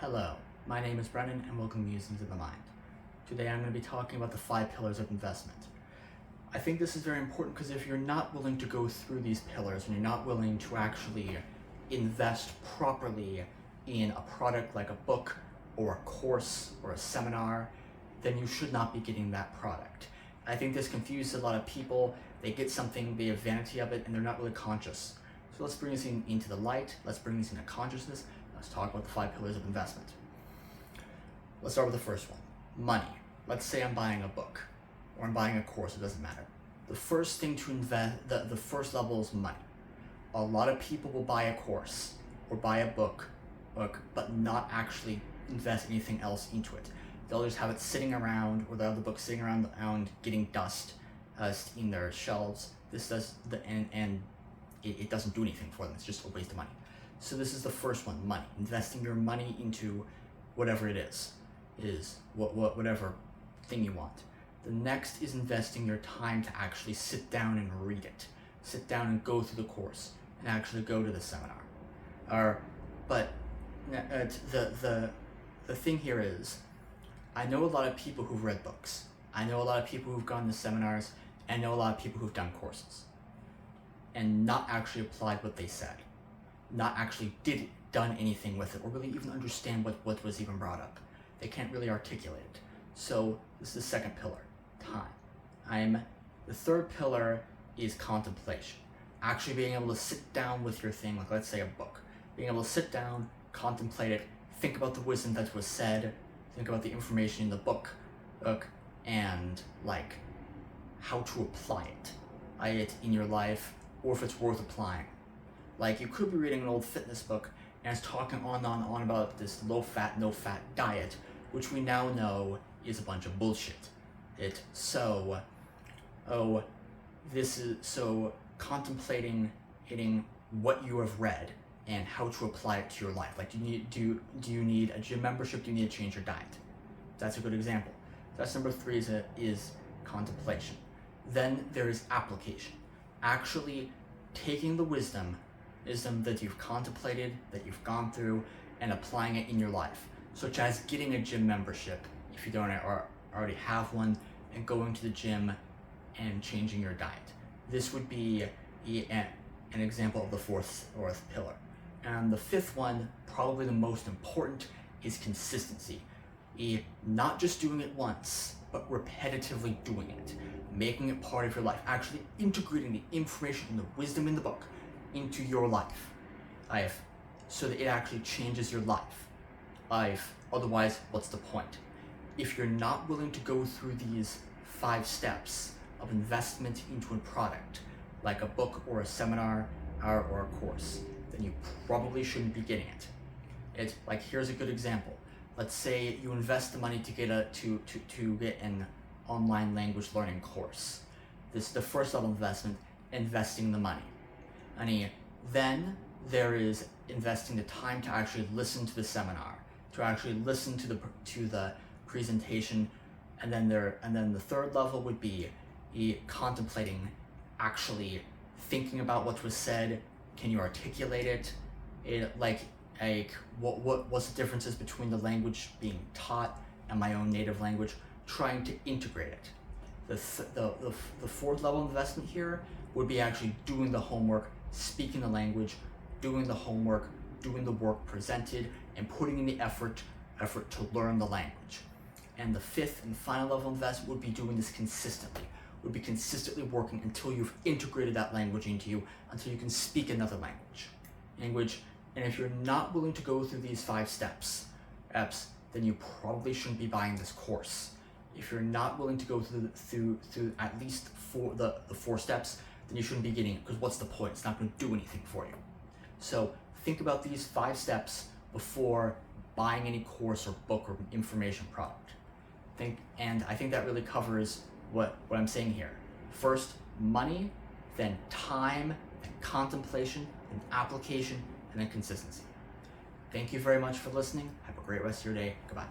Hello, my name is Brennan and welcome to Musings of the Mind. Today I'm going to be talking about the 5 pillars of investment. I think this is very important because if you're not willing to go through these pillars and you're not willing to actually invest properly in a product like a book or a course or a seminar, then you should not be getting that product. I think this confuses a lot of people. They get something, they have vanity of it, and they're not really conscious. So let's bring this into the light, let's bring this into consciousness. Let's talk about the 5 pillars of investment. Let's start with the first one, money. Let's say I'm buying a book or I'm buying a course, it doesn't matter. The first thing to invest, the first level is money. A lot of people will buy a course or buy a book, but not actually invest anything else into it. They'll just have it sitting around, or the other book sitting around getting dust in their shelves. This does it doesn't do anything for them. It's just a waste of money. So this is the first one, money. Investing your money into whatever it is whatever thing you want. The next is investing your time to actually sit down and read it. Sit down and go through the course and actually go to the seminar. But the thing here is, I know a lot of people who've read books. I know a lot of people who've gone to seminars. I know a lot of people who've done courses and not actually applied what they said. Not actually done anything with it, or really even understand what was even brought up. They can't really articulate it. So this is the second pillar, time. The third pillar is contemplation. Actually being able to sit down with your thing, like let's say a book. Being able to sit down, contemplate it, think about the wisdom that was said, think about the information in the book, and like how to apply it in your life, or if it's worth applying. Like you could be reading an old fitness book and it's talking on and on about this low-fat, no-fat diet, which we now know is a bunch of bullshit. Contemplating what you have read and how to apply it to your life. Like do you need a gym membership? Do you need to change your diet? That's a good example. That's number 3 is contemplation. Then there is application. Actually taking the wisdom that you've contemplated, that you've gone through, and applying it in your life, such as getting a gym membership if you don't already have one, and going to the gym and changing your diet. This would be an example of the fourth pillar. And the 5th one, probably the most important, is consistency. Not just doing it once, but repetitively doing it, making it part of your life, actually integrating the information and the wisdom in the book into your life, so that it actually changes your life. Otherwise, what's the point? If you're not willing to go through these 5 steps of investment into a product, like a book or a seminar or a course, then you probably shouldn't be getting it. Like, here's a good example. Let's say you invest the money to get an online language learning course. This is the first level investment, investing the money. Then there is investing the time to actually listen to the seminar, to actually listen to the presentation, and then the third level would be contemplating, actually thinking about what was said. Can you articulate it? What's the differences between the language being taught and my own native language? Trying to integrate it. The 4th level investment here would be actually doing the homework, speaking the language, doing the homework, doing the work presented, and putting in the effort to learn the language. And the 5th and final level investment would be doing this consistently. Would be consistently working until you've integrated that language into you, until you can speak another language. And if you're not willing to go through these 5 steps, then you probably shouldn't be buying this course. If you're not willing to go through at least the 4 steps, then you shouldn't be getting it, because what's the point? It's not going to do anything for you. So think about these 5 steps before buying any course or book or information product. I think that really covers what I'm saying here. First, money, then time, then contemplation, then application, and then consistency. Thank you very much for listening. Have a great rest of your day. Goodbye.